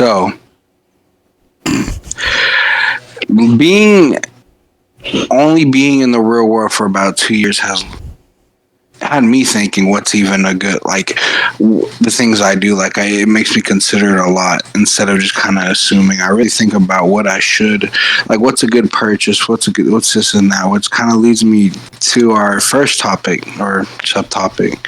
So, being in the real world for about 2 years has had me thinking what's even a good, like, the things I do, like, it makes me consider it a lot instead of just kind of assuming. I really think about what I should, like, what's a good purchase, what's this and that, which kind of leads me to our first topic or subtopic,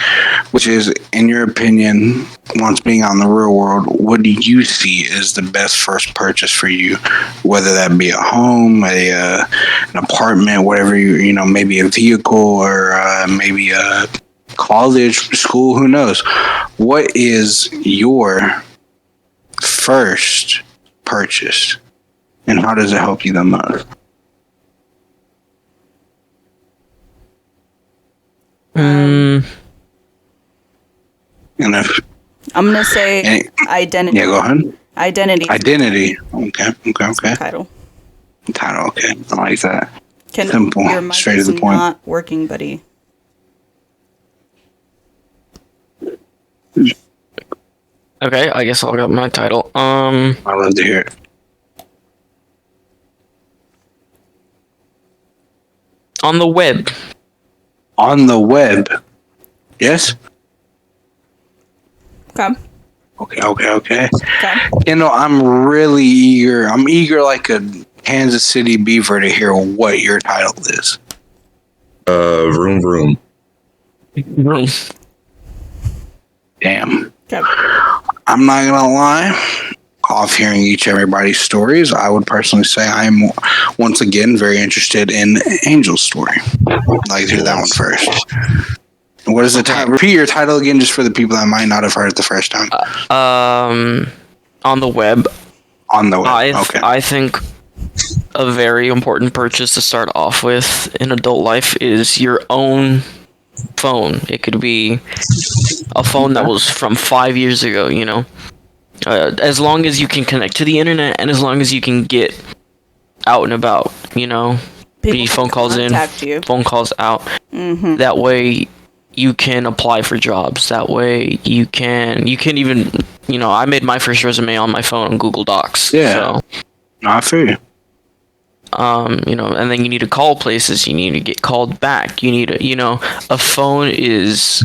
which is, in your opinion, once being out in the real world, what do you see as the best first purchase for you, whether that be a home, an apartment, whatever, maybe a vehicle, or maybe a college, school, who knows? What is your first purchase, and how does it help you the most? And if I'm gonna say identity. Yeah, go ahead. Identity. Okay. Title. Okay, I like that. Simple, your mic straight to the point. Not working, buddy. Okay, I guess I'll get my title. I love to hear it. On the web. On the web. Yes? Okay. I'm really eager. I'm eager like a Kansas City beaver to hear what your title is. Vroom vroom. Vroom. Damn. Okay. I'm not gonna lie. Off hearing everybody's stories, I would personally say I'm once again very interested in Angel's story. I'd like to hear that one first. What is the title? Repeat your title again, just for the people that might not have heard it the first time. On the web. On the web. Okay. I think a very important purchase to start off with in adult life is your own phone. It could be a phone that was from 5 years ago. As long as you can connect to the internet and as long as you can get out and about. Be phone calls in, phone calls out. Mm-hmm. That way you can apply for jobs. That way you can even, I made my first resume on my phone on Google Docs. Yeah. So, I feel you. And then you need to call places. You need to get called back. You need a phone is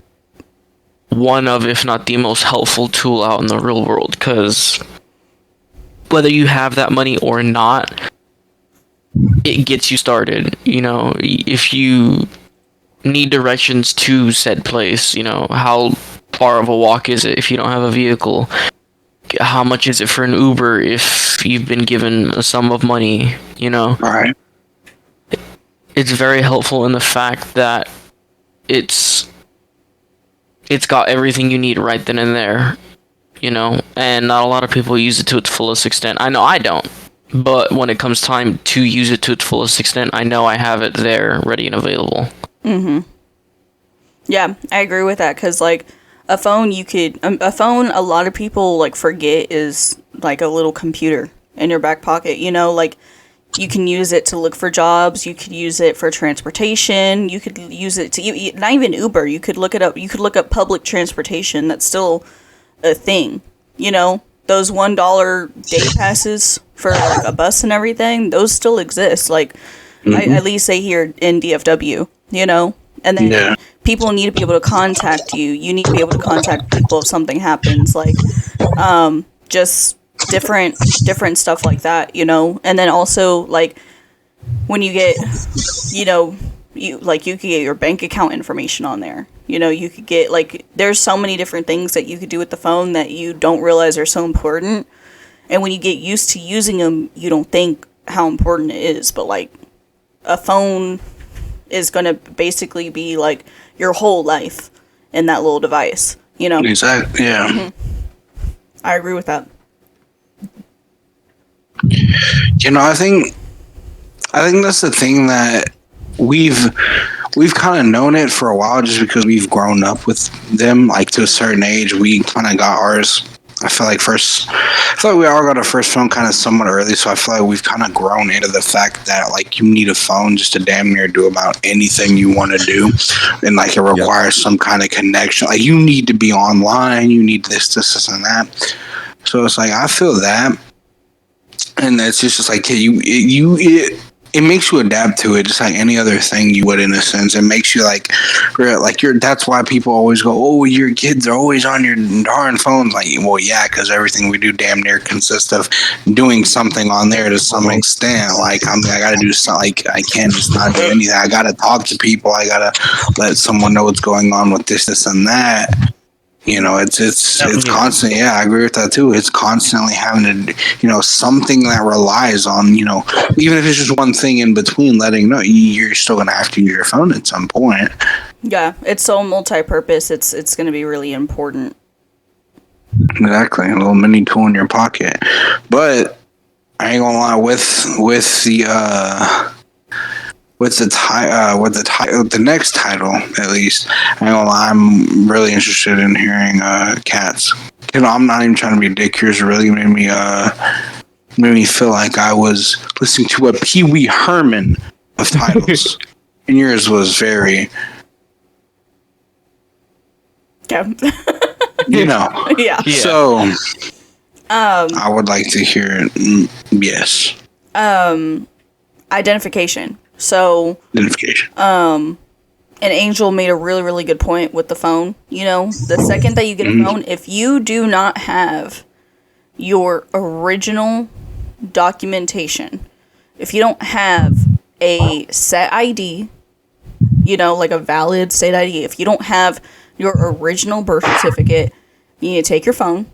one of, if not the most helpful tool out in the real world, because whether you have that money or not, it gets you started. If you need directions to said place, how far of a walk is it if you don't have a vehicle? How much is it for an Uber if you've been given a sum of money, Right. It's very helpful in the fact that it's got everything you need right then and there, and not a lot of people use it to its fullest extent. I know I don't, but when it comes time to use it to its fullest extent, I know I have it there ready and available. Mm-hmm. Yeah, I agree with that, because, like, a phone, a lot of people, like, forget is, like, a little computer in your back pocket, like, you can use it to look for jobs, you could use it for transportation, you could use it to, not even Uber, you could look up public transportation, that's still a thing, those $1 day passes for, like, a bus and everything, those still exist, like, at least say here in DFW, and then people need to be able to contact you. You need to be able to contact people if something happens, like, just different stuff like that, And then also, like, when you get, you could get your bank account information on there. You could get, like, there's so many different things that you could do with the phone that you don't realize are so important. And when you get used to using them, you don't think how important it is. But, like, a phone is going to basically be, like, your whole life in that little device, Exactly, yeah. Mm-hmm. I agree with that. I think that's the thing, that we've kind of known it for a while just because we've grown up with them, like, to a certain age. We kind of got ours. I feel like we all got our first phone kind of somewhat early, so I feel like we've kind of grown into the fact that, like, you need a phone just to damn near do about anything you want to do, and, like, it requires some kind of connection. Like, you need to be online, you need this, and that. So it's like I feel that, and it's just like it makes you adapt to it, just like any other thing you would in a sense. It makes you like you're. That's why people always go, "Oh, your kids are always on your darn phones." Like, well, yeah, because everything we do damn near consists of doing something on there to some extent. Like, I got to do something. Like, I can't just not do anything. I got to talk to people. I got to let someone know what's going on with this, and that. You know, it's constant. Yeah, I agree with that too. It's constantly having to, something that relies on, even if it's just one thing in between, letting know you're still gonna have to use your phone at some point. Yeah, it's so multi-purpose. It's going to be really important. Exactly, a little mini tool in your pocket. But I ain't gonna lie, with the next title, at least, I ain't gonna lie, I'm really interested in hearing Cats. I'm not even trying to be a dick. Yours really made me feel like I was listening to a Pee Wee Herman of titles, and yours was very, Yeah. Yeah. So, I would like to hear it. Yes. Identification. So, Identification. and Angel made a really, really good point with the phone. The second that you get a phone, if you do not have your original documentation, if you don't have a set ID, like a valid state ID, if you don't have your original birth certificate, you need to take your phone.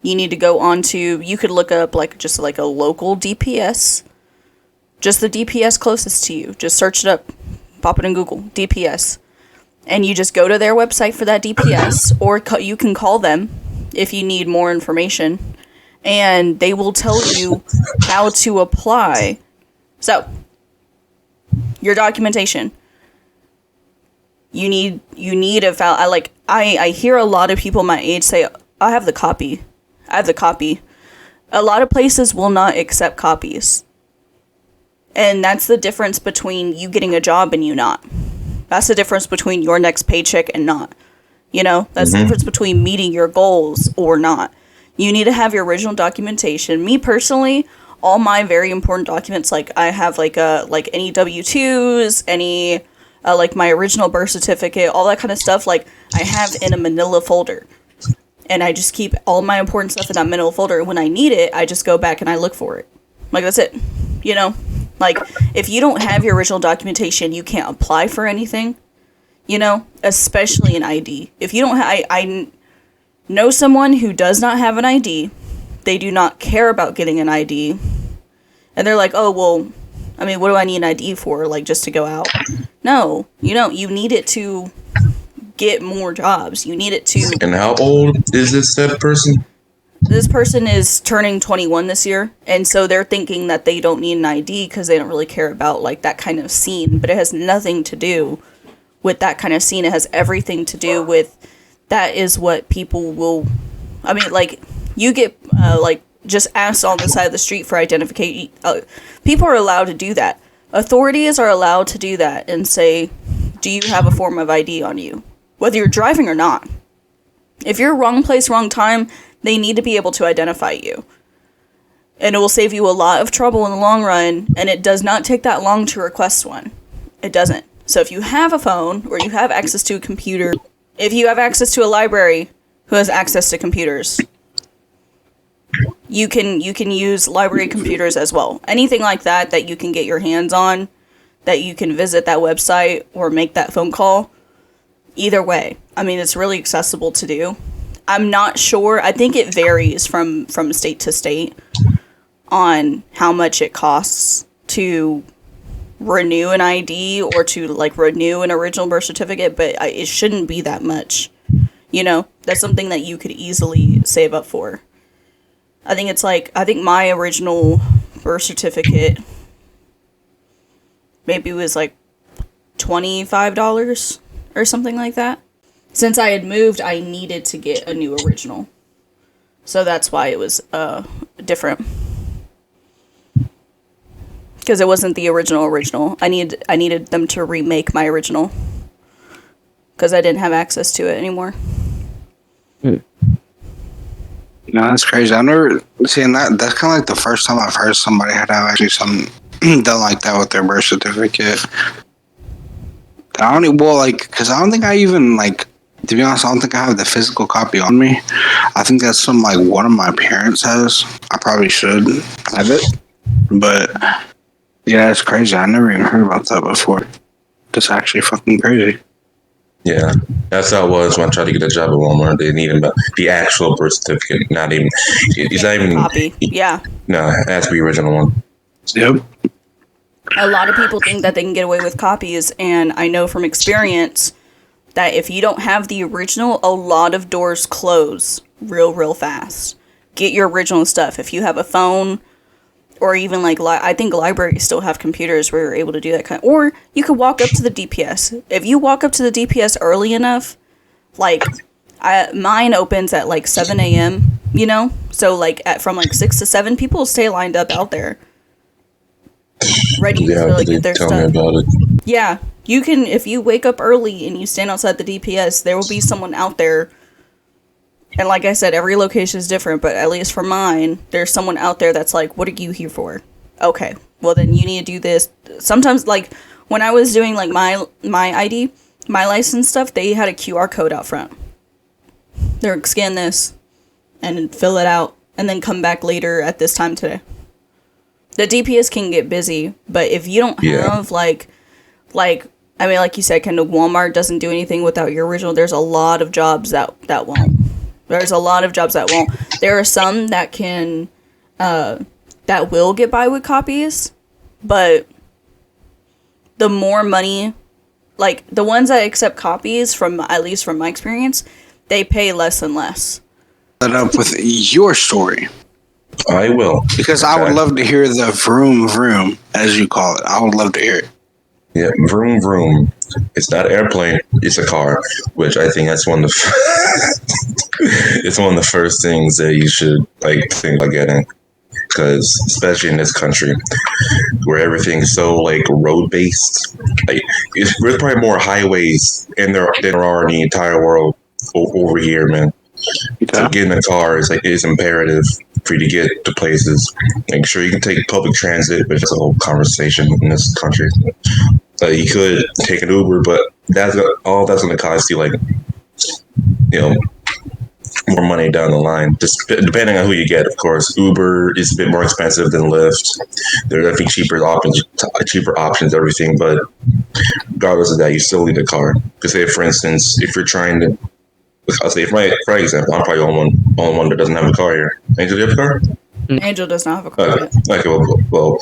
You need to go onto, you could look up just a local DPS. Just the DPS closest to you. Just search it up. Pop it in Google. DPS. And you just go to their website for that DPS. Or you can call them if you need more information. And they will tell you how to apply. So, your documentation. You need a file. I hear a lot of people my age say, I have the copy. A lot of places will not accept copies. And that's the difference between you getting a job and you not. That's the difference between your next paycheck and not. That's the difference between meeting your goals or not. You need to have your original documentation. Me personally, all my very important documents, I have any W-2s, any my original birth certificate, all that kind of stuff, I have in a manila folder. And I just keep all my important stuff in that manila folder. When I need it, I just go back and I look for it. That's it. If you don't have your original documentation, you can't apply for anything, especially an ID. If you don't have, I know someone who does not have an ID. They do not care about getting an ID. And they're like, oh, well, what do I need an ID for? Just to go out? No, you don't. You need it to get more jobs. You need it to... And how old is this said person? This person is turning 21 this year, and so they're thinking that they don't need an ID because they don't really care about that kind of scene, but it has nothing to do with that kind of scene. It has everything to do with that is what people will, you get just asked on the side of the street for identification. People are allowed to do that. Authorities are allowed to do that and say, do you have a form of ID on you? Whether you're driving or not. If you're wrong place, wrong time, they need to be able to identify you. And it will save you a lot of trouble in the long run, and it does not take that long to request one. It doesn't. So if you have a phone, or you have access to a computer, if you have access to a library who has access to computers, you can use library computers as well. Anything like that you can get your hands on, that you can visit that website or make that phone call. Either way, it's really accessible to do. I'm not sure. I think it varies from state to state on how much it costs to renew an ID or to renew an original birth certificate, but it shouldn't be that much. That's something that you could easily save up for. I think my original birth certificate maybe was $25 or something like that. Since I had moved, I needed to get a new original. So that's why it was different. Because it wasn't the original. I needed them to remake my original. Because I didn't have access to it anymore. No, that's crazy. I've never seen that. That's kind of like the first time I've heard somebody had to have actually something done like that with their birth certificate. I don't well, like, because I don't think I even, like, to be honest, I don't think I have the physical copy on me. I think that's something like one of my parents has. I probably should have it. But, yeah, that's crazy. I never even heard about that before. That's actually fucking crazy. Yeah, that's how it was when I tried to get a job at Walmart. They needed the actual birth certificate, not even. It's not even copy. Yeah. No, it has to be the original one. Yep. A lot of people think that they can get away with copies, and I know from experience that if you don't have the original, a lot of doors close real fast. Get your original stuff. If you have a phone, or even like, I think libraries still have computers where you're able to do that kind of, or you could walk up to the DPS. If you walk up to the DPS early enough, like, mine opens at like 7 a.m., you know? So like from like 6 to 7, people stay lined up out there. Ready to like get their tell stuff. me about it. Yeah, you can, if you wake up early and you stand outside the DPS, there will be someone out there. And like I said, every location is different, but at least for mine, there's someone out there that's like, what are you here for? Okay, well then you need to do this. Sometimes, like, when I was doing like my ID, my license stuff, they had a QR code out front. They're like, scan this and fill it out and then come back later at this time today. The DPS can get busy, but if you don't have like I mean, like you said, Kendall, Walmart doesn't do anything without your original. There's a lot of jobs that won't. There's a lot of jobs that won't. There are some that can that will get by with copies, but the more money, like the ones that accept copies, from at least from my experience, they pay less and less. Set up with your story. I will. Because I would love to hear the vroom, as you call it. I would love to hear it. Yeah, vroom vroom. It's not an airplane. It's a car, which I think that's one of the. It's one of the first things that you should like think about getting, because especially in this country, where everything's so like road based, like there's probably more highways than there are in the entire world over here, man. So getting a car is imperative for you to get to places. Make sure you can take public transit, which is a whole conversation in this country. You could take an Uber, but that's going to cost you, like, you know, more money down the line. Just depending on who you get, of course. Uber is a bit more expensive than Lyft. There are, I think, cheaper options, everything. But regardless of that, you still need a car. Because, say, for instance, if you're trying to, I'll say, for example, I'm probably the only one that doesn't have a car here. Angel, do you have a car? Angel does not have a car yet. Okay, well,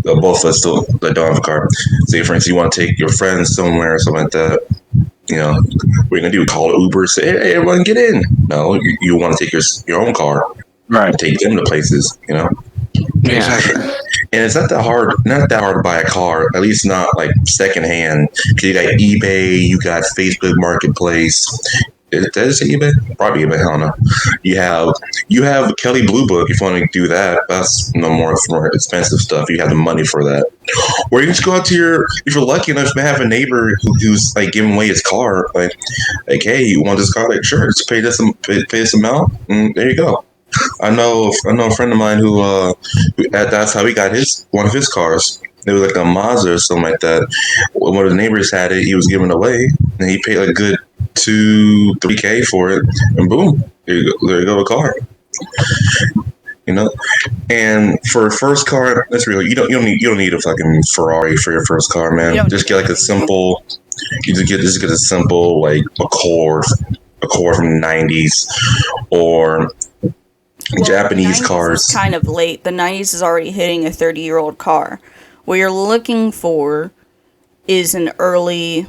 both of us still don't have a car. Say, for instance, you want to take your friends somewhere or something like that. You know, what are you going to do? Call Uber, say, hey, everyone get in. No, you want to take your own car. Right. And take them to places, you know? Yeah. Exactly. And it's not that hard to buy a car, at least not like secondhand. Because you got eBay, you got Facebook Marketplace. Does it say eBay? Probably eBay. I don't know. You have Kelly Blue Book if you want to do that. That's more expensive stuff. You have the money for that. Or you can just go out to if you're lucky enough to have a neighbor who's like giving away his car, like hey, you want this car? Like, sure, just pay this amount, and there you go. I know a friend of mine who that's how he got one of his cars. It was like a Mazda or something like that. One of the neighbors had it. He was giving it away, and he paid like a good $2-3K for it, and boom, there you go, a car. You know, and for a first car, that's real. You don't need a fucking Ferrari for your first car, man. Just get like a simple. You just get a simple like Accord from the 90s, or Japanese the 90s cars. Is kind of late. The 90s is already hitting a 30-year-old car. What you're looking for is an early,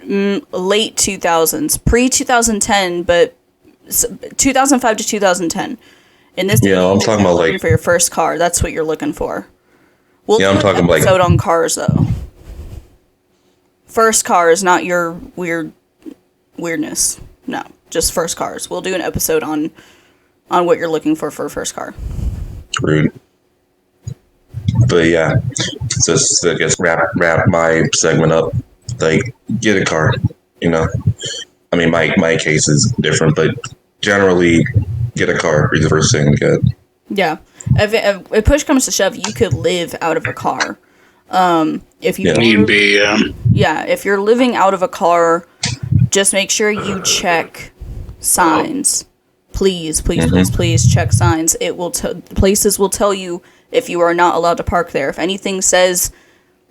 late 2000s, pre-2010, but 2005 to 2010. In this, I'm talking about like for your first car. That's what you're looking for. We'll I'm talking like episode on cars though. First cars, not your weirdness. No, just first cars. We'll do an episode on what you're looking for a first car. Rude. But yeah, just I guess wrap my segment up. Like, get a car. You know, I mean, my case is different, but generally, get a car. Be the first thing to get. Yeah. If push comes to shove, you could live out of a car. If you Yeah. Need be, yeah, if you're living out of a car, just make sure you check signs. Please, please, please, please check signs. It will places will tell you if you are not allowed to park there. If anything says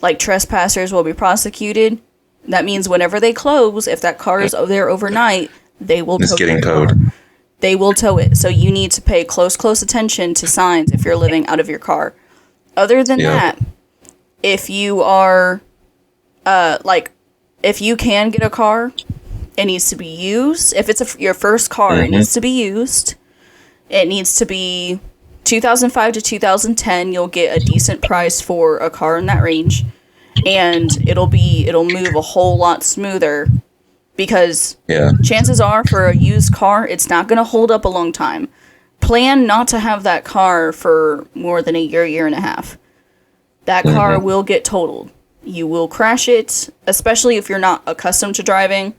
like trespassers will be prosecuted, that means whenever they close, if that car is there overnight, they will It's tow getting your car. towed. They will tow it. So you need to pay close attention to signs if you're living out of your car. Other than Yeah. that, if you are, if you can get a car, it needs to be used. If it's your first car, it needs to be used. It needs to be 2005 to 2010. You'll get a decent price for a car in that range, and it'll move a whole lot smoother. Because Yeah. chances are for a used car, it's not going to hold up a long time. Plan not to have that car for more than a year and a half. That car will get totaled. You will crash it, especially if you're not accustomed to driving.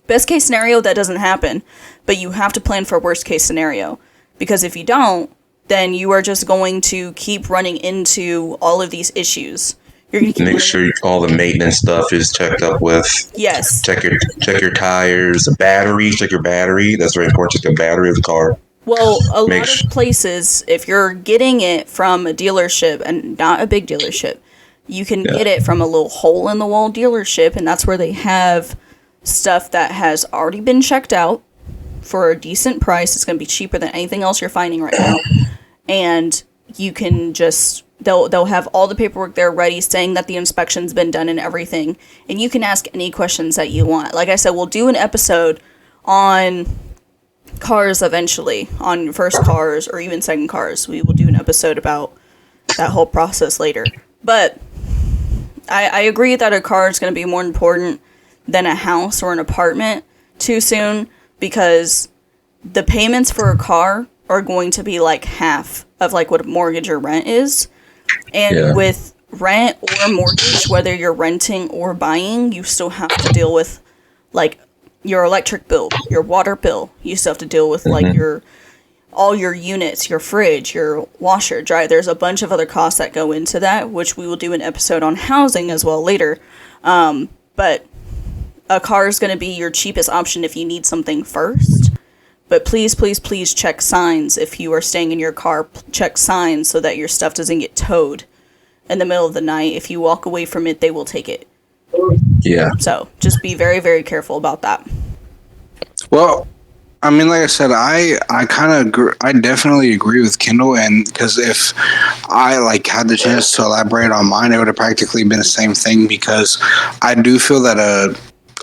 Best case scenario, that doesn't happen, but you have to plan for worst case scenario. Because if you don't, then you are just going to keep running into all of these issues. You're going to keep Make sure all the maintenance stuff is checked up with. Yes. Check your tires, the battery. Check your battery. That's very important. Check the battery of the car. Well, a Make lot of places, if you're getting it from a dealership and not a big dealership, you can get it from a little hole in the wall dealership, and that's where they have stuff that has already been checked out for a decent price. It's going to be cheaper than anything else you're finding right now. And you can just they'll have all the paperwork there ready saying that the inspection's been done and everything, and you can ask any questions that you want. Like I said, we'll do an episode on cars eventually, on first cars or even second cars. We will do an episode about that whole process later. But I agree that a car is going to be more important than a house or an apartment too soon, because the payments for a car are going to be like half of like what a mortgage or rent is. And with rent or mortgage, whether you're renting or buying, you still have to deal with like your electric bill, your water bill. You still have to deal with like all your units, your fridge, your washer, dryer. There's a bunch of other costs that go into that, which we will do an episode on housing as well later. But a car is going to be your cheapest option if you need something first. But please, please, please check signs. If you are staying in your car, check signs so that your stuff doesn't get towed in the middle of the night. If you walk away from it, they will take it. Yeah. So just be very, very careful about that. Well, I mean, like I said, I definitely agree with Kendall, and because if I like had the chance to elaborate on mine, it would have practically been the same thing, because I do feel that a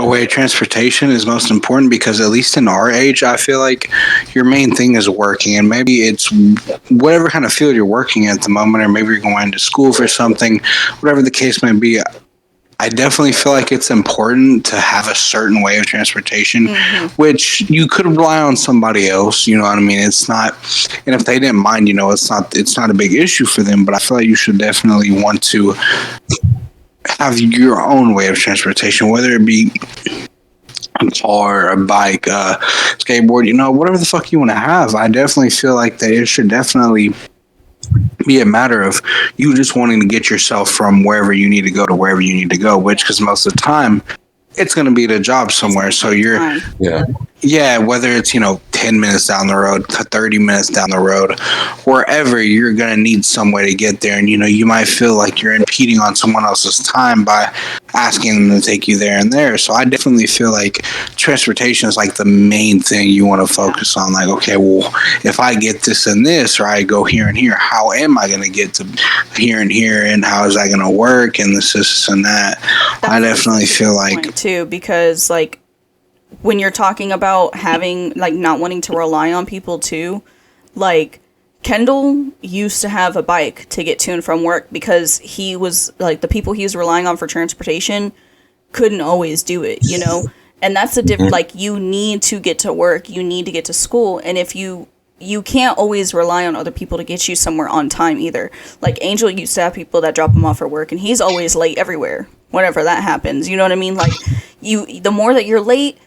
way of transportation is most important, because at least in our age, I feel like your main thing is working, and maybe it's whatever kind of field you're working at the moment, or maybe you're going to school for something, whatever the case may be. I definitely feel like it's important to have a certain way of transportation, which you could rely on somebody else. You know what I mean? It's not, and if they didn't mind, you know, it's not a big issue for them. But I feel like you should definitely want to have your own way of transportation, whether it be a car, a bike, skateboard, you know, whatever the fuck you want to have. I definitely feel like that it should definitely be a matter of you just wanting to get yourself from wherever you need to go to wherever you need to go, which, because most of the time it's going to be at a job somewhere. So you're, whether it's, 10 minutes down the road to 30 minutes down the road, wherever, you're going to need some way to get there. And, you might feel like you're impeding on someone else's time by asking them to take you there and there. So I definitely feel like transportation is like the main thing you want to focus on. Like, okay, well, if I get this and this, or I go here and here, how am I going to get to here and here, and how is that going to work, and this and that. I definitely feel like too, because like when you're talking about having like not wanting to rely on people too, like Kendall used to have a bike to get to and from work, because he was like, the people he was relying on for transportation couldn't always do it, and that's the difference. Like, you need to get to work, you need to get to school, and if you can't always rely on other people to get you somewhere on time either. Like, Angel used to have people that drop him off for work, and he's always late everywhere whenever that happens. You know what I mean? Like, the more that you're late,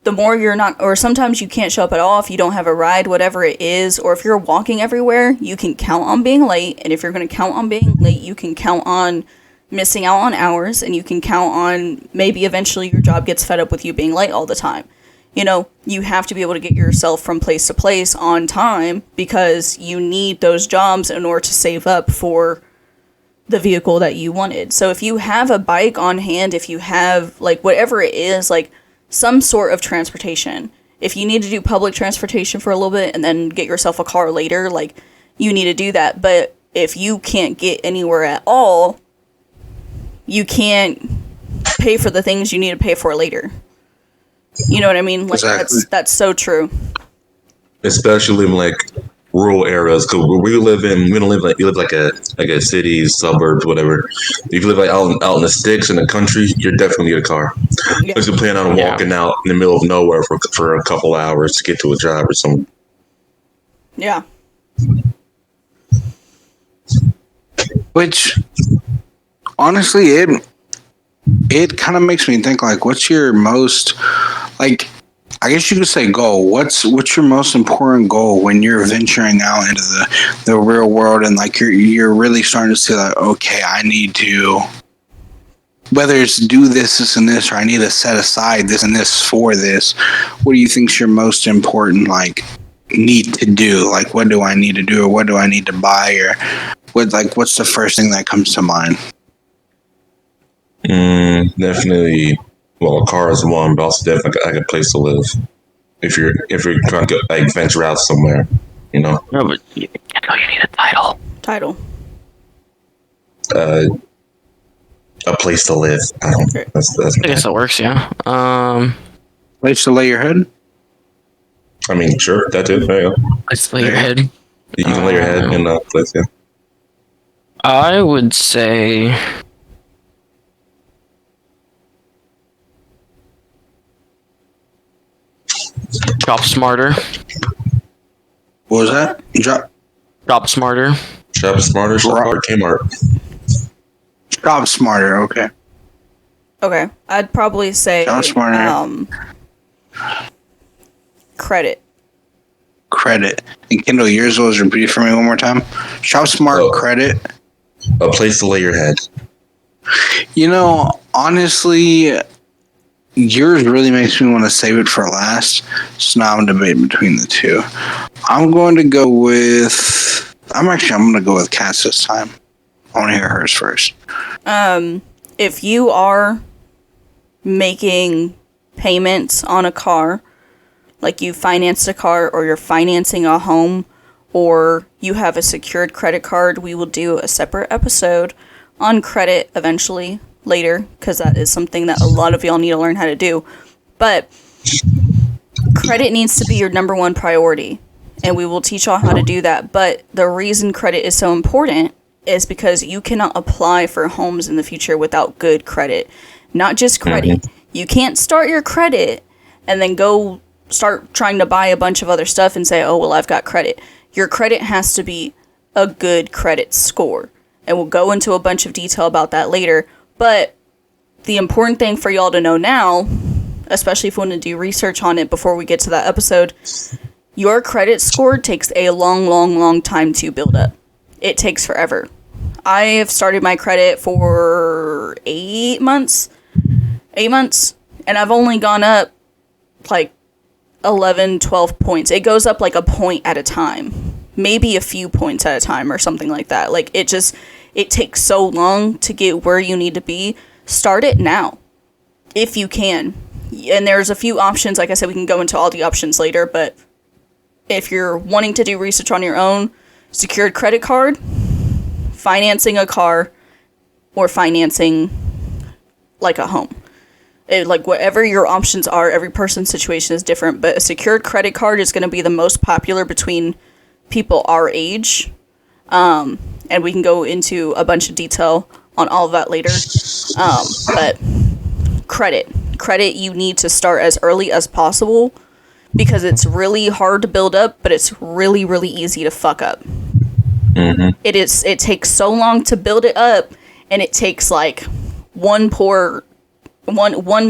the more you're not, or sometimes you can't show up at all if you don't have a ride, whatever it is, or if you're walking everywhere, you can count on being late. And if you're going to count on being late, you can count on missing out on hours, and you can count on maybe eventually your job gets fed up with you being late all the time. You know, you have to be able to get yourself from place to place on time because you need those jobs in order to save up for the vehicle that you wanted. So if you have a bike on hand, if you have like whatever it is, like some sort of transportation, if you need to do public transportation for a little bit and then get yourself a car later, like you need to do that. But if you can't get anywhere at all, you can't pay for the things you need to pay for later. You know what I mean? Like Exactly. that's so true. Especially in like rural areas, because we don't live like, you live like a city, suburbs, whatever. If you live like out in the sticks in the country, you're definitely need a car. Yeah. Because you plan on walking out in the middle of nowhere for a couple hours to get to a job or something. Yeah. Which, honestly, it kind of makes me think, like, what's your most, like, I guess you could say goal. What's your most important goal when you're venturing out into the real world, and like you're really starting to see like, okay, I need to, whether it's do this and this, or I need to set aside this and this for this. What do you think's your most important like need to do? Like, what do I need to do, or what do I need to buy, or what's the first thing that comes to mind? Definitely. Well, a car is one, but also definitely like a place to live. If you're trying to like venture out somewhere, you know. No, but you need a title. Title. A place to live. I don't. That's I guess that works. Yeah. Place to lay your head. I mean, sure, that too. There you go. Let's lay your head. You can lay your head in a place. Yeah. I would say. Shop smarter. What was that? Shop smarter. Shop smarter. Shop smarter. Kmart. Shop smarter. Okay. Okay. I'd probably say Shop smarter. Credit. Credit. And Kendall, yours was repeat for me one more time. Shop smart. Credit. A place to lay your head. You know, honestly, yours really makes me want to save it for last. So now I'm debating between the two. I'm going to go with. I'm going to go with Cass this time. I want to hear hers first. If you are making payments on a car, like you financed a car or you're financing a home or you have a secured credit card, we will do a separate episode on credit eventually later, because that is something that a lot of y'all need to learn how to do. But credit needs to be your number one priority, and we will teach y'all how to do that. But the reason credit is so important is because you cannot apply for homes in the future without good credit. Not just credit. You can't start your credit and then go start trying to buy a bunch of other stuff and say, oh, well, I've got credit. Your credit has to be a good credit score. And we'll go into a bunch of detail about that later. But the important thing for y'all to know now, especially if you want to do research on it before we get to that episode, your credit score takes a long, long, long time to build up. It takes forever. I have started my credit for 8 months. 8 months. And I've only gone up like 11, 12 points. It goes up like a point at a time. Maybe a few points at a time or something like that. Like it takes so long to get where you need to be. Start it now, if you can. And there's a few options. Like I said, we can go into all the options later. But if you're wanting to do research on your own, secured credit card, financing a car, or financing like a home. Like whatever your options are, every person's situation is different. But a secured credit card is going to be the most popular between people our age. And we can go into a bunch of detail on all of that later. But credit, you need to start as early as possible because it's really hard to build up, but it's really, really easy to fuck up. Mm-hmm. It takes so long to build it up, and it takes like one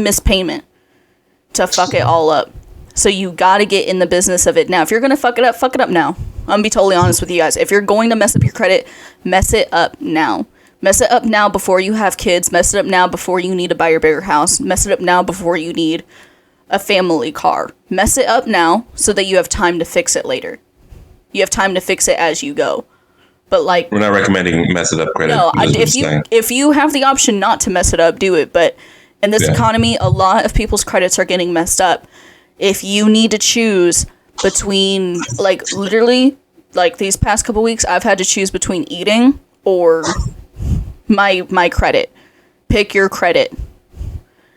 missed payment to fuck it all up. So you gotta get in the business of it now. If you're gonna fuck it up now. I'm gonna be totally honest with you guys. If you're going to mess up your credit, mess it up now. Mess it up now before you have kids. Mess it up now before you need to buy your bigger house. Mess it up now before you need a family car. Mess it up now so that you have time to fix it later. You have time to fix it as you go. But like, we're not recommending mess it up credit. no, if you have the option not to mess it up, do it. But in this economy, a lot of people's credits are getting messed up. If you need to choose between, like, literally, like these past couple weeks, I've had to choose between eating or my credit. Pick your credit.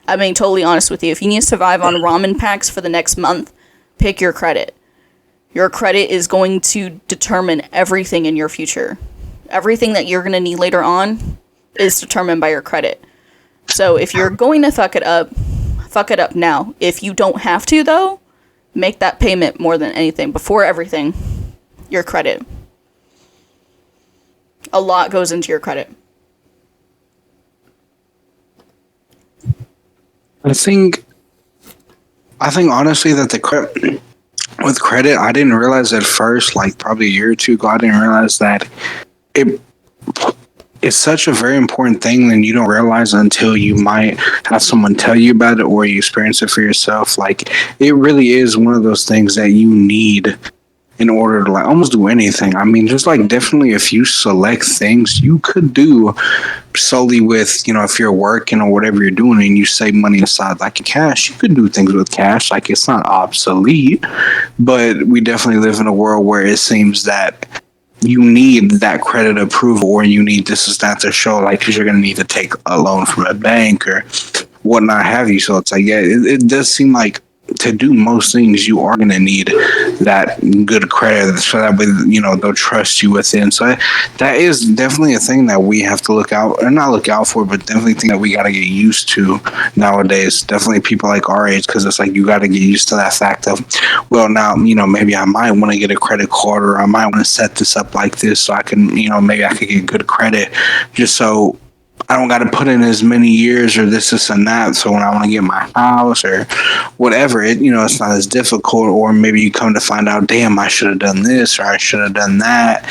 I'm being totally honest with you. If you need to survive on ramen packs for the next month, pick your credit. Your credit is going to determine everything in your future. Everything that you're going to need later on is determined by your credit. So if you're going to fuck it up now. If you don't have to, though, make that payment more than anything. Before everything, your credit. A lot goes into your credit. I think honestly that with credit, I didn't realize at first, like probably a year or two ago, I didn't realize that it's such a very important thing that you don't realize until you might have someone tell you about it or you experience it for yourself. Like, it really is one of those things that you need in order to like almost do anything. I mean, just like definitely a few select things you could do solely with, if you're working or whatever you're doing and you save money aside like cash, you could do things with cash. Like, it's not obsolete, but we definitely live in a world where it seems that you need that credit approval or you need this is that to show, like, because you're going to need to take a loan from a bank or whatnot have you. So it's like, yeah, it does seem like to do most things, you are going to need that good credit so that way, they'll trust you with it. And so that is definitely a thing that we have to look out, or not look out for, but definitely think that we got to get used to nowadays. Definitely people like our age, because it's like you got to get used to that fact of, well, now, maybe I might want to get a credit card or I might want to set this up like this so I can, maybe I could get good credit just so I don't got to put in as many years or this and that. So when I want to get my house or whatever, it's not as difficult. Or maybe you come to find out, damn, I should have done this or I should have done that.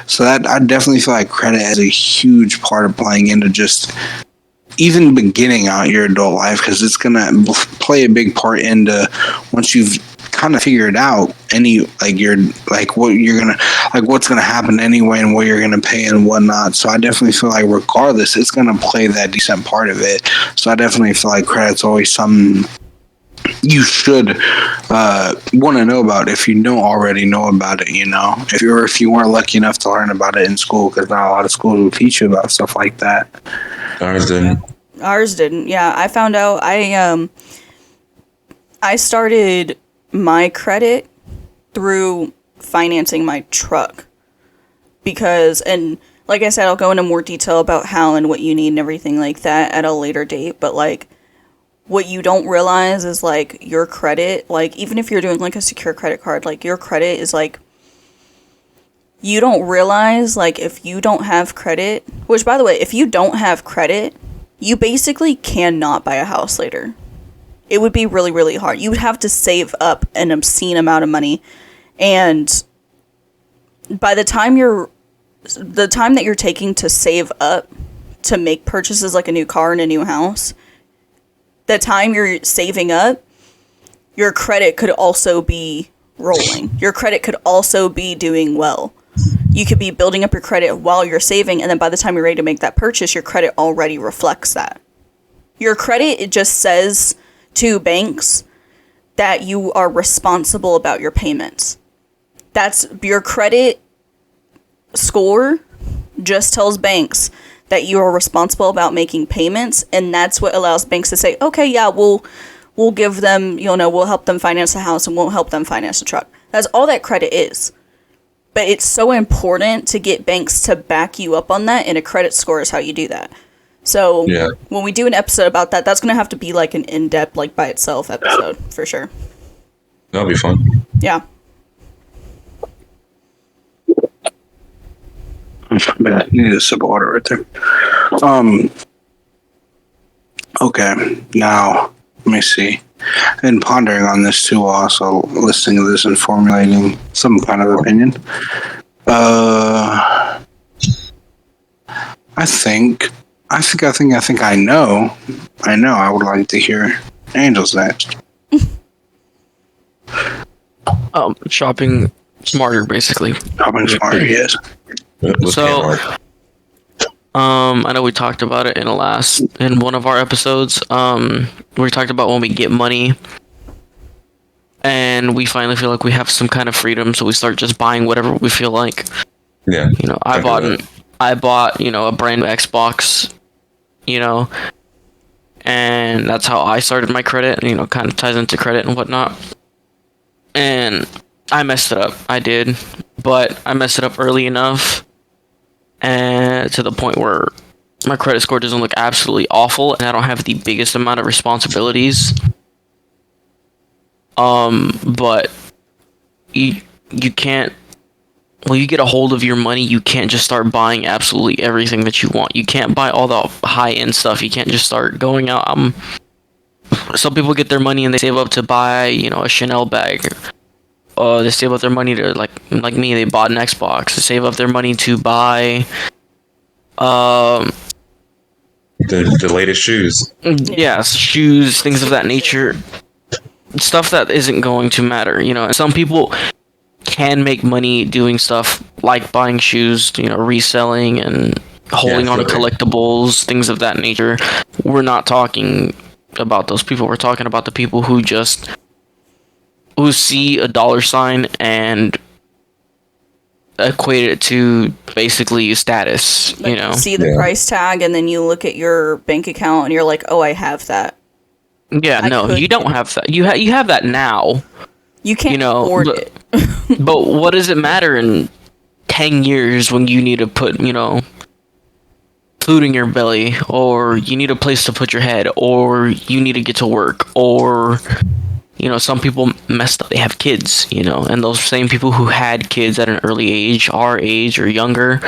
So that I definitely feel like credit is a huge part of playing into just even beginning out your adult life, because it's going to play a big part into once you've kind of figured out what's gonna happen anyway and what you're gonna pay and whatnot. So I definitely feel like regardless, it's gonna play that decent part of it. So I definitely feel like credit's always something you should want to know about if you don't already know about it. If you weren't lucky enough to learn about it in school, because not a lot of schools will teach you about stuff like that. Ours didn't. Yeah, I found out. I started my credit through financing my truck because, and like I said, I'll go into more detail about how and what you need and everything like that at a later date, but like what you don't realize is like your credit, like even if you're doing like a secure credit card, like your credit is like, you don't realize like if you don't have credit, which by the way, if you don't have credit, you basically cannot buy a house later. It would be really, really hard. You would have to save up an obscene amount of money. And by the time that you're taking to save up to make purchases like a new car and a new house, the time you're saving up, your credit could also be rolling. Your credit could also be doing well. You could be building up your credit while you're saving, and then by the time you're ready to make that purchase, your credit already reflects that. Your credit, it just says to banks that you are responsible about your payments. That's your credit score just tells banks that you are responsible about making payments, and that's what allows banks to say, okay, yeah, we'll give them, we'll help them finance a house and we'll help them finance a truck. That's all that credit is. But it's so important to get banks to back you up on that, and a credit score is how you do that. So when we do an episode about that, that's going to have to be like an in-depth, like by itself episode for sure. That'll be fun. Yeah. I need a sip of water right there. Okay, now let me see. been pondering on this too, while also listening to this and formulating some kind of opinion. I think I know. I would like to hear Angel's next. Shopping smarter, basically. Shopping smarter, yes. So, I know we talked about it in one of our episodes. We talked about when we get money and we finally feel like we have some kind of freedom, so we start just buying whatever we feel like. Yeah. You know, I bought, a brand new Xbox, and that's how I started my credit, kind of ties into credit and whatnot. And I messed it up. I did. But I messed it up early enough and to the point where my credit score doesn't look absolutely awful and I don't have the biggest amount of responsibilities. But you can't, when you get a hold of your money, you can't just start buying absolutely everything that you want. You can't buy all the high-end stuff. You can't just start going out. Some people get their money and they save up to buy, a Chanel bag. They save up their money to, like me, they bought an Xbox. They save up their money to buy, the latest shoes. Yeah, shoes, things of that nature. Stuff that isn't going to matter, And some people can make money doing stuff like buying shoes, reselling and holding on to collectibles, things of that nature. We're not talking about those people. We're talking about the people who see a dollar sign and equate it to basically status, See the price tag and then you look at your bank account and you're like, oh, I have that. Yeah, you don't have that. You have that now. You can't afford it. But what does it matter in 10 years when you need to put, food in your belly, or you need a place to put your head, or you need to get to work, or, some people messed up, they have kids, and those same people who had kids at an early age, our age or younger,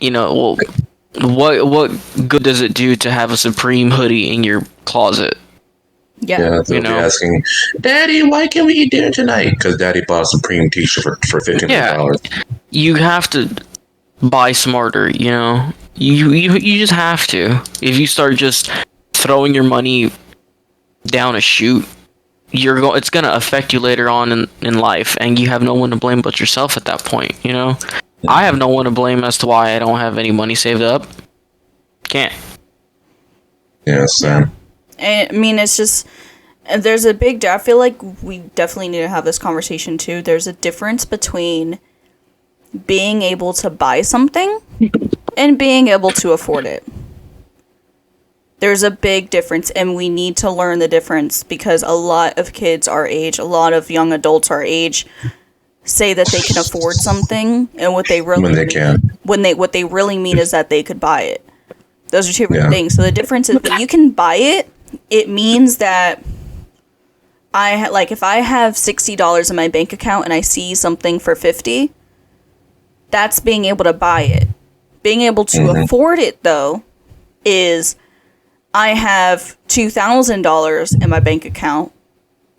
well, what good does it do to have a Supreme hoodie in your closet? Yeah, they'll be asking, Daddy, why can't we eat dinner tonight? Because Daddy bought a Supreme t-shirt for $15. Yeah, you have to buy smarter, You just have to. If you start just throwing your money down a chute, it's gonna affect you later on in life, and you have no one to blame but yourself at that point, I have no one to blame as to why I don't have any money saved up. Can't. Yes, I mean, it's just, there's a big, I feel like we definitely need to have this conversation too. There's a difference between being able to buy something and being able to afford it. There's a big difference, and we need to learn the difference, because a lot of kids our age, a lot of young adults our age, say that they can afford something, and what they really what they really mean is that they could buy it. Those are two different things. So the difference is that you can buy it. It means that if I have $60 in my bank account and I see something for $50, that's being able to buy it. Being able to afford it, though, is I have $2,000 in my bank account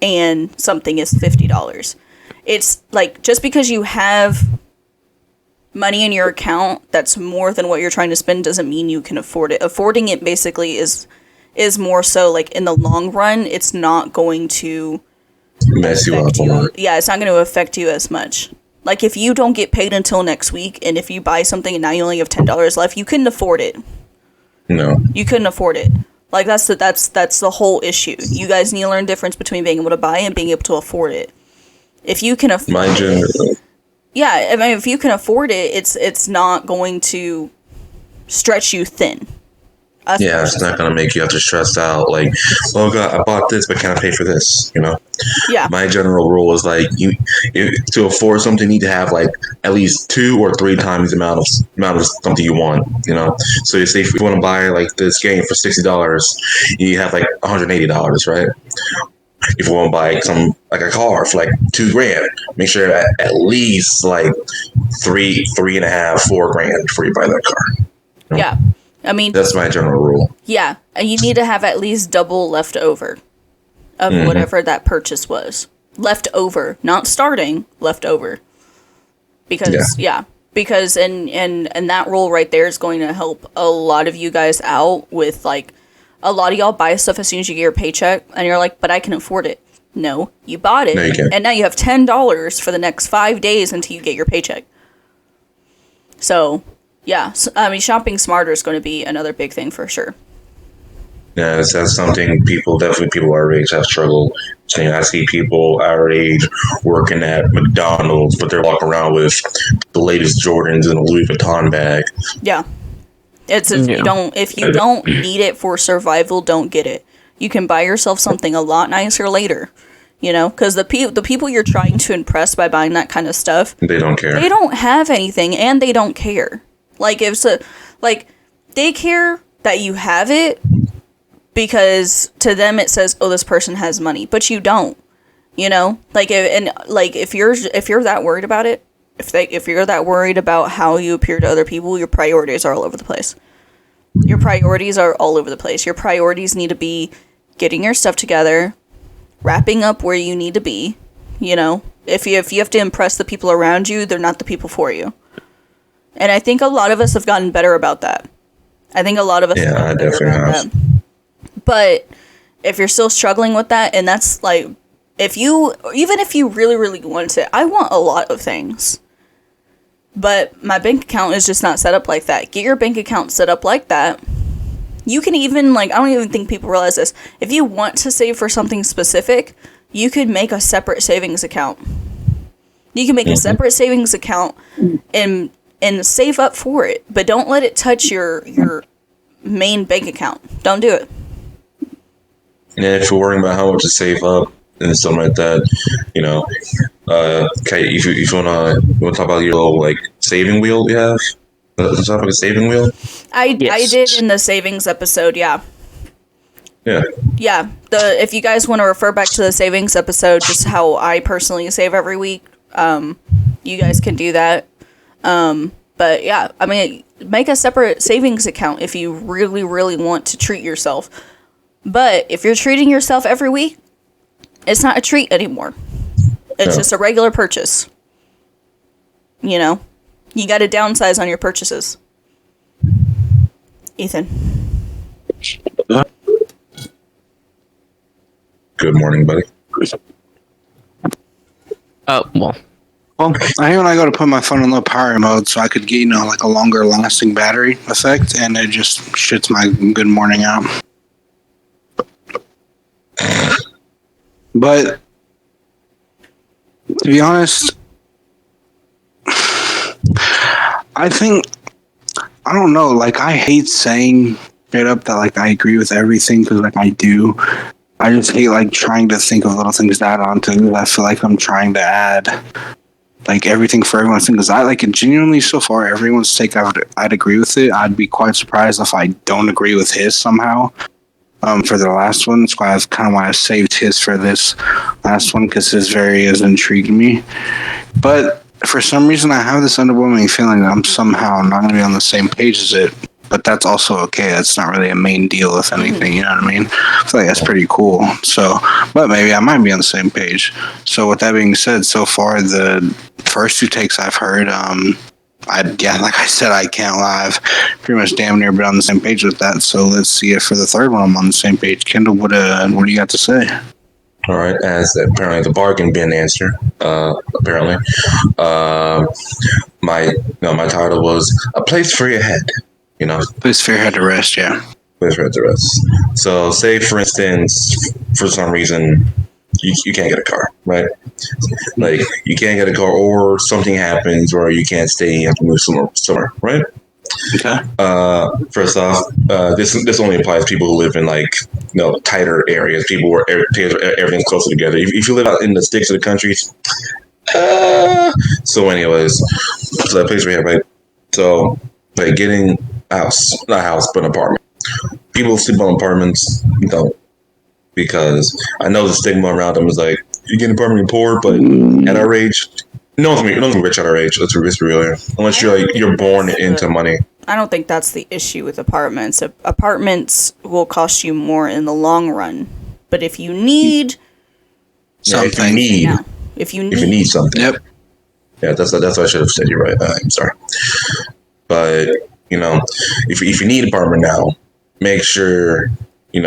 and something is $50. It's like, just because you have money in your account that's more than what you're trying to spend doesn't mean you can afford it. Affording it basically is more so like in the long run, it's not going to mess you up a lot. Yeah, it's not going to affect you as much. Like, if you don't get paid until next week, and if you buy something and now you only have $10 left, you couldn't afford it. No, you couldn't afford it. Like, that's the whole issue. You guys need to learn the difference between being able to buy and being able to afford it. If you can afford it, yeah, I mean, if you can afford it, it's not going to stretch you thin. It's not gonna make you have to stress out. Like, oh god, I bought this, but can I pay for this? Yeah. My general rule is like, to afford something, you need to have like at least 2 or 3 times the amount of something you want. So you say if you want to buy like this game for $60, you have like $180, right? If you want to buy a car for like $2,000, make sure at least like $3.5, $4,000 before you buy that car. Yeah. I mean, that's my general rule. Yeah, and you need to have at least double left over. of whatever that purchase was. Left over, not starting, left over. Because because and that rule right there is going to help a lot of you guys out with, like, a lot of y'all buy stuff as soon as you get your paycheck and you're like, but I can afford it. No, you bought it, No, you can't. and now you have $10 for the next 5 days until you get your paycheck. So, yeah, I mean, shopping smarter is going to be another big thing for sure. Yeah, that's something people our age have struggled. So, I see people our age working at McDonald's, but they're walking around with the latest Jordans and a Louis Vuitton bag. Yeah. It's if you don't need it for survival, don't get it. You can buy yourself something a lot nicer later, you know, because the people you're trying to impress by buying that kind of stuff, They don't care. they don't have anything and they don't care. Like, they care that you have it because to them it says, oh, this person has money, but you don't, you know, if you're that worried about it, if you're that worried about how you appear to other people, your priorities are all over the place. Your priorities are all over the place. Your priorities need to be getting your stuff together, wrapping up where you need to be, you know. If you have to impress the people around you, they're not the people for you. And I think a lot of us have gotten better about that. I definitely have. But if you're still struggling with that, and that's like, if you really, really want it, I want a lot of things. But my bank account is just not set up like that. Get your bank account set up like that. You can even, like, I don't even think people realize this. If you want to save for something specific, you could make a separate savings account. You can make a separate savings account and save up for it. But don't let it touch your main bank account. Don't do it. And if you're worrying about how much to save up and something like that, you know, okay, if you wanna talk about your little, like, saving wheel you have, let's talk about a saving wheel. I did in the savings episode, yeah. Yeah. Yeah, if you guys want to refer back to the savings episode, just how I personally save every week, you guys can do that. But yeah, I mean, make a separate savings account if you really, really want to treat yourself. But if you're treating yourself every week, it's not a treat anymore. It's just a regular purchase. You know, you got to downsize on your purchases. Ethan. Good morning, buddy. Well, Well, I when I go to put my phone in low power mode so I could get, you know, like a longer lasting battery effect, and it just shits my good morning out. But to be honest, I don't know, like, I hate saying straight up that, like, I agree with everything, because, like, I do. I just hate, like, trying to think of little things to add on to it. I feel like I'm trying to add, like, everything for everyone's thing, because I, like, it genuinely, so far, everyone's take, I'd agree with it. I'd be quite surprised if I don't agree with his somehow. For the last one, that's why I've saved his for this last one, because his has intrigued me. But for some reason, I have this underwhelming feeling that I'm somehow not going to be on the same page as it. But that's also okay. That's not really a main deal, if anything. You know what I mean? I feel like that's pretty cool. So, but maybe I might be on the same page. So, with that being said, so far the first two takes I've heard, like I said, I can't lie. I've pretty much damn near been on the same page with that. So let's see if for the third one I'm on the same page. Kendall, what do you got to say? All right, as apparently the bargain bin answer. Apparently, my title was "A Place for Your Head." You know, Place for your head to rest. Yeah. place for your head to rest. So, say for instance, for some reason, you can't get a car, right? Like, you can't get a car, or something happens, or you can't stay, you have to move somewhere, right? Okay. First off, this only applies to people who live in, like, you know, tighter areas, people where everything's closer together. If you live out in the sticks of the country, so anyways, so that place we have, right? So, like, getting not a house, but an apartment. People sleep on apartments, don't, because I know the stigma around them is like, you get an apartment, you're poor, but at our age, no one's gonna be rich at our age. Let's be real here. Unless you're born into money. I don't think that's the issue with apartments. Apartments will cost you more in the long run But if you need Yeah, if you Something. need, now, if you need something. Yep. Yeah, that's what I should have said. You're right. I'm sorry. But if you need an apartment now, make sure you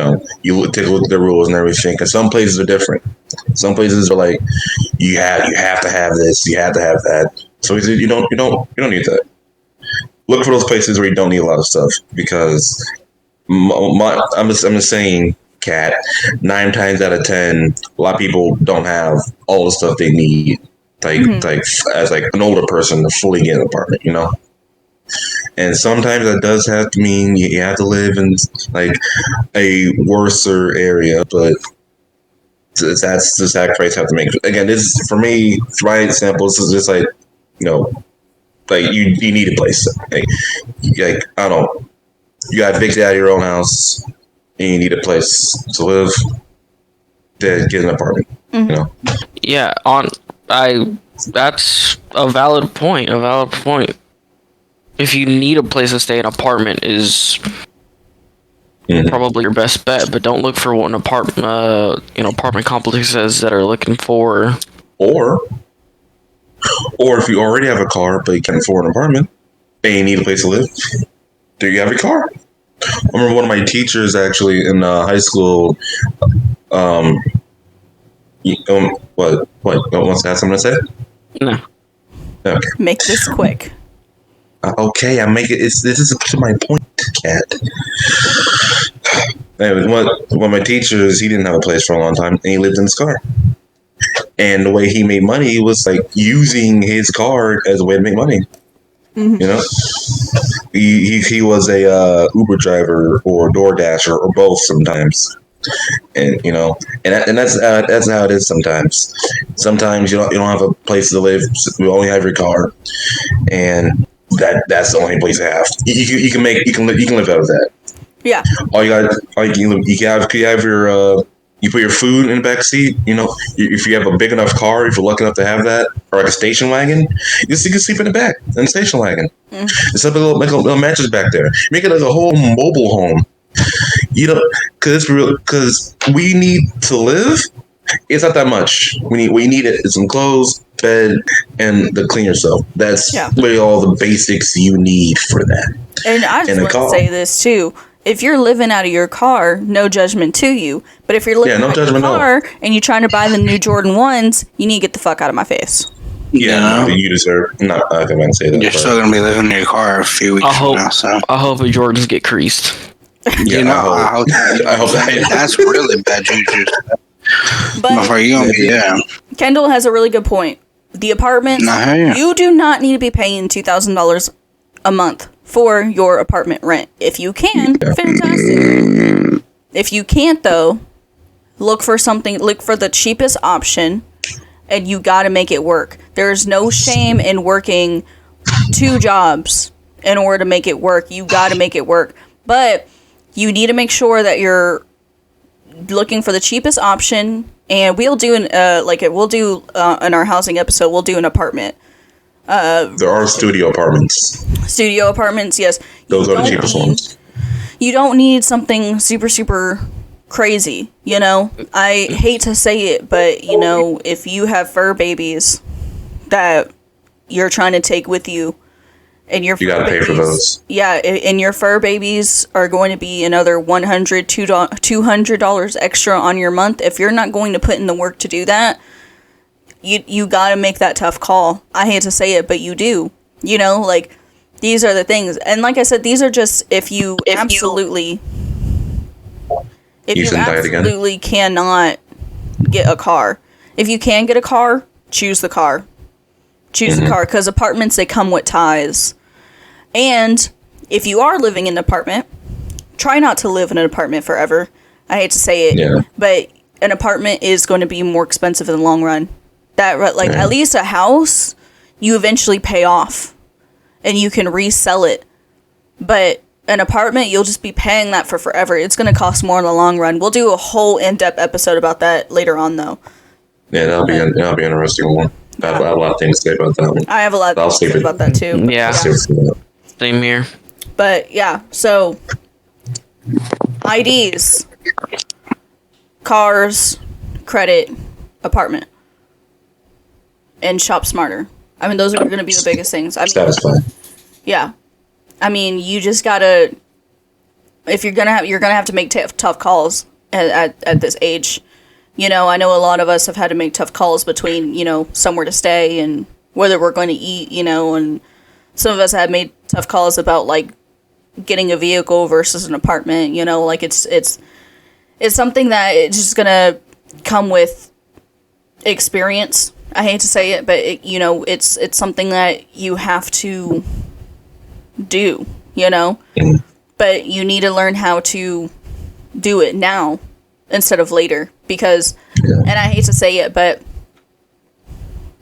take a look at the rules and everything. Because some places are different. Some places are like you have to have this, you have to have that. So you don't need that. Look for those places where you don't need a lot of stuff because I'm just saying, Kat. 9 times out of 10, a lot of people don't have all the stuff they need. Like as like an older person to fully get an apartment, And sometimes that does have to mean you have to live in like a worser area, but that's the sacrifice you have to make. Again, this for me, for my example, this is just like like you need a place. Like I don't know, you got evicted out of your own house, and you need a place to live. To get an apartment, Yeah, that's a valid point. A valid point. If you need a place to stay, an apartment is probably your best bet. But don't look for one apartment complexes that are looking for. Or if you already have a car but you can't afford an apartment and you need a place to live, do you have a car? I remember one of my teachers actually in high school. What? Wants to have something to say? No. Okay. make this quick. Okay, I make it. This is to my point, Kat. Anyway, one of my teachers, he didn't have a place for a long time, and he lived in his car. And the way he made money was like using his car as a way to make money. He was a Uber driver or DoorDasher or both sometimes. And that's how it is sometimes. Sometimes you don't have a place to live. You only have your car, and that's the only place to have. You can live out of that. Yeah. You have your you put your food in the back seat. If you have a big enough car, if you're lucky enough to have that, or like a station wagon, you can sleep in the back in the station wagon. Just have make a little mattress back there. Make it like a whole mobile home. Because we need to live. It's not that much. We need it. It's some clothes, bed, and to clean yourself. That's really all the basics you need for that. And I just want to say this too. If you're living out of your car, no judgment to you. But if you're living out of your car and you're trying to buy the new Jordan 1s, you need to get the fuck out of my face. Yeah, you deserve. Not I can say that. You're still gonna be living in your car a few weeks from now. So I hope the Jordans get creased. I hope that. That's really bad juju. But Kendall has a really good point. The apartments, you do not need to be paying $2,000 a month for your apartment rent. If you can, fantastic. If you can't, though, look for the cheapest option, and you got to make it work. There's no shame in working 2 jobs in order to make it work. You got to make it work. But you need to make sure that you're looking for the cheapest option, and we'll do in our housing episode, we'll do an apartment. There are studio apartments. Studio apartments, yes. Those are the cheapest ones. You don't need something super, super crazy, I hate to say it, but, if you have fur babies that you're trying to take with you, and you gotta pay for those. Yeah, and your fur babies are going to be another $100, $200 extra on your month. If you're not going to put in the work to do that, you gotta make that tough call. I hate to say it, but you do. These are the things. And like I said, these are just if you absolutely cannot get a car. If you can get a car, choose the car. Choose a car, because apartments, they come with ties. And if you are living in an apartment, try not to live in an apartment forever. I hate to say it, but an apartment is going to be more expensive in the long run. At least a house, you eventually pay off, and you can resell it. But an apartment, you'll just be paying that for forever. It's going to cost more in the long run. We'll do a whole in-depth episode about that later on, though. Yeah, that'll be an interesting one. I have a lot of things to say about that one. I have a lot of things to say about that too. Yeah. Same here. But yeah, so IDs. cars, credit, apartment, and shop smarter. I mean, those are going to be the biggest things. I mean, Satisfying. yeah. I mean, you just gotta. If you're gonna have to make tough calls at this age. You know, I know a lot of us have had to make tough calls between, you know, somewhere to stay and whether we're going to eat, you know, and some of us have made tough calls about like getting a vehicle versus an apartment, you know, like it's something that it's just gonna come with experience. I hate to say it, but you know, it's something that you have to do, you know, but you need to learn how to do it now instead of later, because, and I hate to say it, but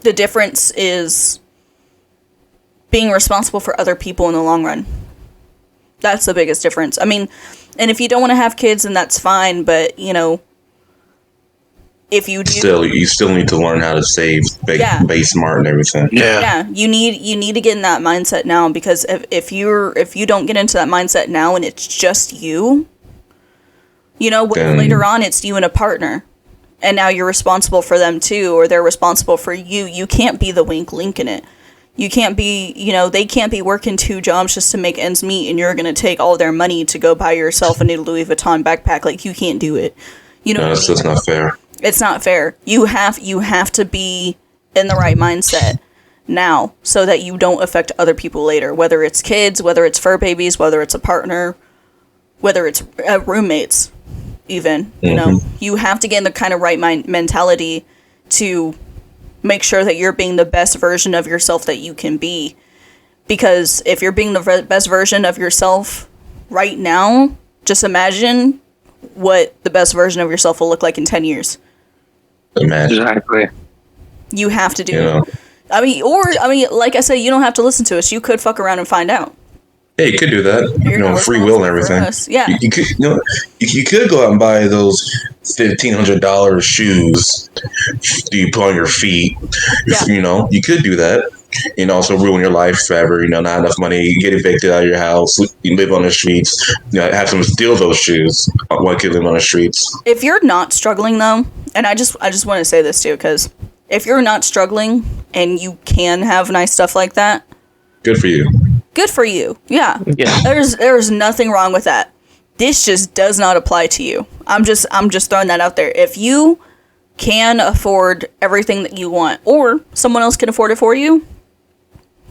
the difference is being responsible for other people in the long run. That's the biggest difference. I mean, and if you don't want to have kids, then that's fine, but, you know, if you do... You still need to learn how to save, be smart and everything. Yeah, you need to get in that mindset now, because if you don't get into that mindset now and it's just you, you know, later on it's you and a partner, and now you're responsible for them too, or they're responsible for you. You can't be the weak link in it. You can't be, you know, they can't be working 2 jobs just to make ends meet, and you're going to take all their money to go buy yourself a new Louis Vuitton backpack. Like, you can't do it. You know, that's just not fair. It's not fair. You have to be in the right mindset now so that you don't affect other people later, whether it's kids, whether it's fur babies, whether it's a partner, whether it's roommates even, you know. You have to get in the kind of right mentality to make sure that you're being the best version of yourself that you can be. Because if you're being the best version of yourself right now, just imagine what the best version of yourself will look like in 10 years. Exactly. You have to do it. I mean, like I said, you don't have to listen to us. You could fuck around and find out. Yeah, you could do that. You're you know, free will and everything. Yeah. You could, you know, you could go out and buy those $1,500 shoes that you put on your feet. Yeah. You know, you could do that. And also ruin your life forever. You know, not enough money. You get evicted out of your house. You live on the streets. You know, have someone steal those shoes. One kid live on the streets. If you're not struggling though, and I just want to say this too, because if you're not struggling and you can have nice stuff like that, good for you. Good for you. Yeah. There's nothing wrong with that. This just does not apply to you. I'm just throwing that out there. If you can afford everything that you want, or someone else can afford it for you,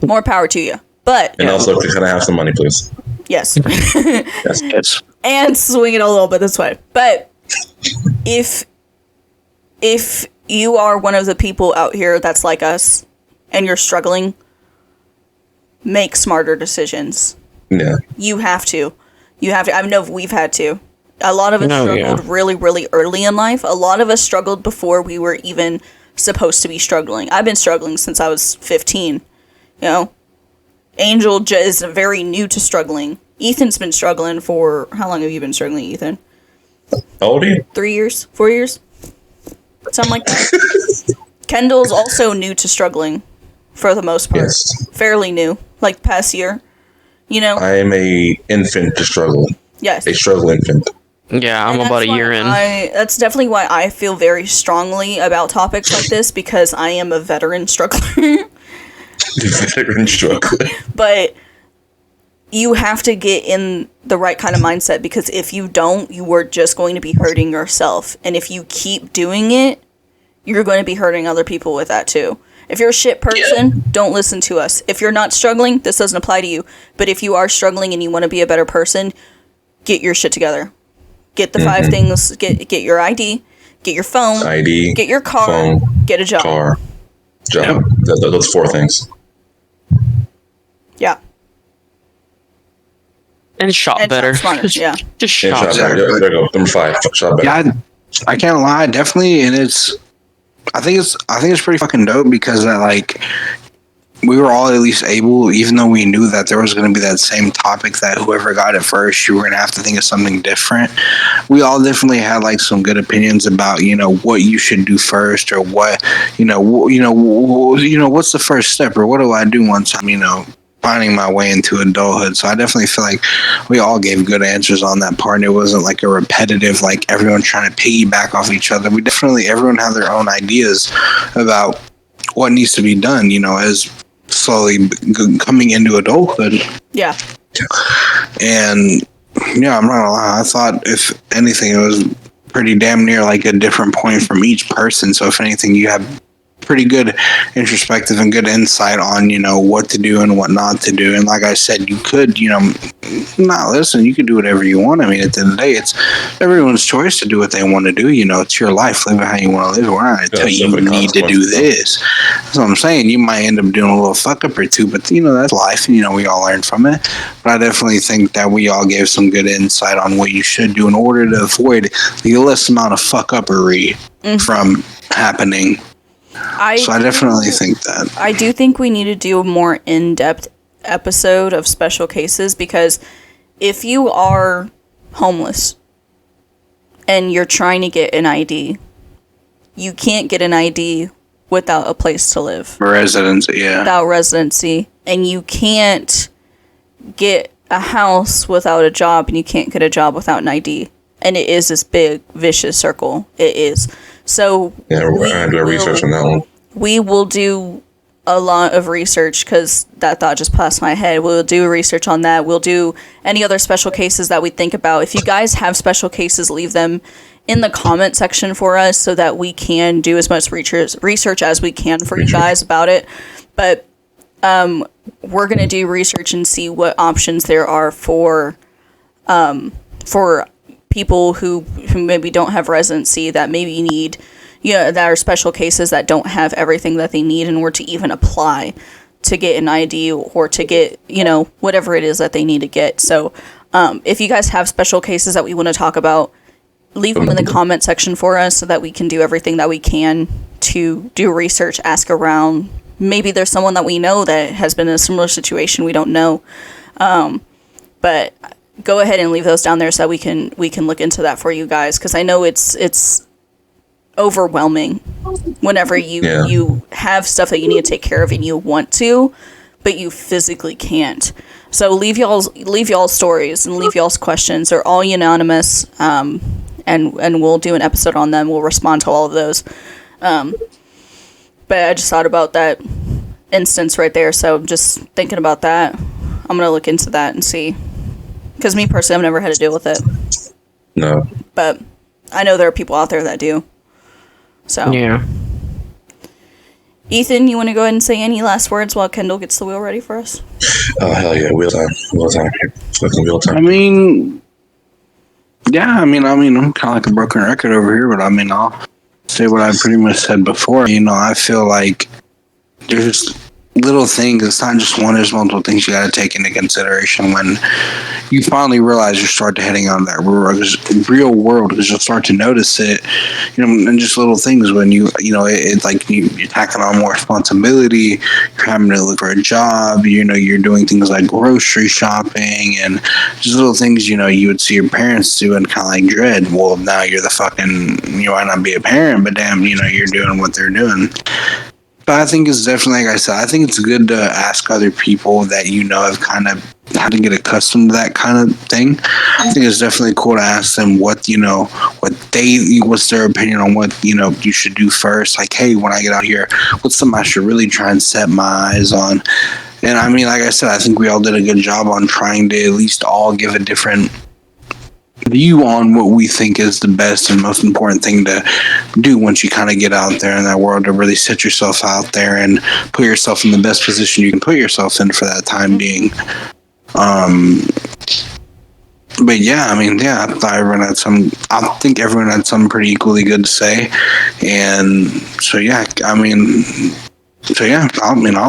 more power to you. But also, can I have some money, please? Yes. Yes. And swing it a little bit this way. But if you are one of the people out here that's like us and you're struggling, make smarter decisions. Yeah. You have to. I know we've had to. A lot of us struggled really, really early in life. A lot of us struggled before we were even supposed to be struggling. I've been struggling since I was 15. You know? Angel is very new to struggling. Ethan's been struggling for... How long have you been struggling, Ethan? How old are you? 3 years? 4 years? Something like that. Kendall's also new to struggling, for the most part. Yes. Fairly new. Like, past year. You know? I am a infant to struggle. Yes. A struggle infant. Yeah, I'm about a year in. That's definitely why I feel very strongly about topics like this, because I am a veteran struggler. Veteran struggler. But you have to get in the right kind of mindset, because if you don't, you are just going to be hurting yourself. And if you keep doing it, you're going to be hurting other people with that too. If you're a shit person, don't listen to us. If you're not struggling, this doesn't apply to you. But if you are struggling and you want to be a better person, get your shit together. Get the 5 things. Get your ID. Get your phone. ID. Get your car. Phone, get a job. Car. Job. Those 4 things. Yeah. And shop better. Smarter. Yeah. Just shop better. There you go. Number 5. Shop better. Yeah, I can't lie, definitely, and I think it's pretty fucking dope, because that, like, we were all at least able, even though we knew that there was going to be that same topic that whoever got it first, you were going to have to think of something different. We all definitely had like some good opinions about, you know, what you should do first, or what, what's the first step, or what do I do once I'm, finding my way into adulthood. So I definitely feel like we all gave good answers on that part. And it wasn't like a repetitive, like everyone trying to piggyback off each other. We definitely, everyone had their own ideas about what needs to be done, as slowly coming into adulthood. Yeah. And yeah, I'm not gonna lie, I thought if anything, it was pretty damn near like a different point from each person. So if anything, you have pretty good introspective and good insight on what to do and what not to do. And like I said, you could not listen, you can do whatever you want. I mean, at the end of the day, it's everyone's choice to do what they want to do. It's your life, live it how you want to live. We're not going to tell you need to do this. That's what I'm saying. You might end up doing a little fuck up or two, but that's life, and we all learn from it. But I definitely think that we all gave some good insight on what you should do in order to avoid the least amount of fuck uppery from happening. So I definitely think that. I do think we need to do a more in-depth episode of special cases, because if you are homeless and you're trying to get an ID, you can't get an ID without a place to live. Residency, yeah. Without residency. And you can't get a house without a job, and you can't get a job without an ID. And it is this big, vicious circle. It is. So yeah, we're going to do research on that one. We will do a lot of research, because that thought just passed my head. We'll do research on that. We'll do any other special cases that we think about. If you guys have special cases, leave them in the comment section for us so that we can do as much research as we can for you guys about it. But we're going to do research and see what options there are for people who maybe don't have residency, that maybe need, that are special cases that don't have everything that they need in order to even apply to get an ID or to get, whatever it is that they need to get. So if you guys have special cases that we want to talk about, leave them in the comment section for us so that we can do everything that we can to do research, ask around. Maybe there's someone that we know that has been in a similar situation. We don't know. But go ahead and leave those down there so that we can look into that for you guys, because I know it's overwhelming whenever you have stuff that you need to take care of and you want to, but you physically can't. So leave y'all's stories and leave y'all's questions. They're all anonymous, and we'll do an episode on them. We'll respond to all of those. But I just thought about that instance right there, so just thinking about that, I'm gonna look into that and see. Because me personally, I've never had to deal with it. No. But I know there are people out there that do. So. Yeah. Ethan, you want to go ahead and say any last words while Kendall gets the wheel ready for us? Oh, hell yeah. Wheel time. Fucking wheel time. I mean, I'm kind of like a broken record over here, but I'll say what I pretty much said before. I feel like there's little things. It's not just one. There's multiple things you got to take into consideration when you finally realize you start to heading on that real world, because you'll start to notice it, and just little things when it's like you're taking on more responsibility. You're having to look for a job. You're doing things like grocery shopping and just little things. You would see your parents do and kind of like dread. Well, now you're the fucking. You might not be a parent, but damn, you're doing what they're doing. But I think it's definitely, like I said, I think it's good to ask other people that have kind of had to get accustomed to that kind of thing. I think it's definitely cool to ask them what's their opinion on what, you should do first. Like, hey, when I get out here, what's something I should really try and set my eyes on? And I mean, like I said, I think we all did a good job on trying to at least all give a different view on what we think is the best and most important thing to do once you kind of get out there in that world, to really set yourself out there and put yourself in the best position you can put yourself in for that time being. But yeah, I think everyone had something pretty equally good to say. And so yeah, I'll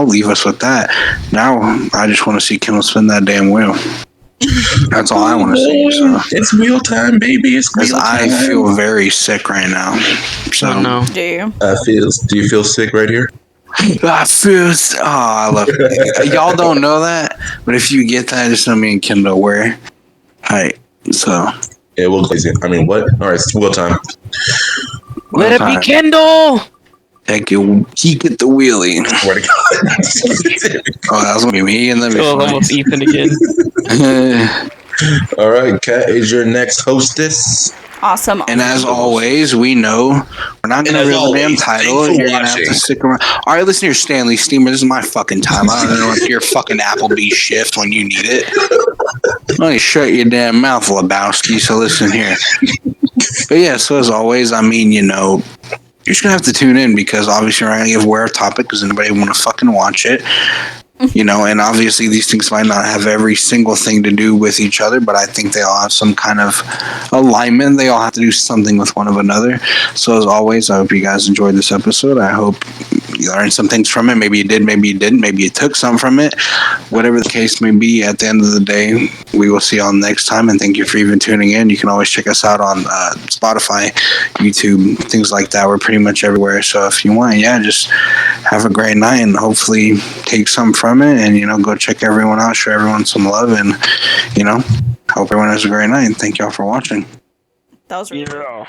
leave us with that. Now I just want to see Kendall spin that damn wheel. That's all I want to see. So. It's wheel time, baby. It's wheel time. I feel very sick right now. So no. Do you? Do you feel sick right here? I feel. I love it. Y'all don't know that, but if you get that, just know me and Kendall were. Alright, so. Yeah, we'll crazy. What? All right, it's wheel time. Let it be Kendall. Take your peek at the wheelie. Swear to God. Oh, that was gonna be me, and then Oh, almost Ethan again. All right, Kat is your next hostess. Awesome. And as always, we know we're not going to And as reveal the damn always, title. thanks for You're going to have to watching. stick around. All right, listen here, Stanley Steamer. This is my fucking time. I don't know if your fucking Applebee's shift when you need it. Well, you shut your damn mouth, Lebowski. So listen here. But yeah, so as always, I mean, you know, you're just going to have to tune in because obviously we're not going to give away our topic because anybody want to fucking watch it. You know, and obviously these things might not have every single thing to do with each other, but I think they all have some kind of alignment. They all have to do something with one of another. So as always, I hope you guys enjoyed this episode. I hope you learned some things from it. Maybe you did, maybe you didn't, maybe you took some from it. Whatever the case may be, at the end of the day, we will see y'all next time. And thank you for even tuning in. You can always check us out on Spotify, YouTube, things like that. We're pretty much everywhere. So if you want, yeah, just have a great night and hopefully take some from it, and you know, go check everyone out, show everyone some love, and you know, hope everyone has a great night. And thank y'all for watching. That was really Yeah.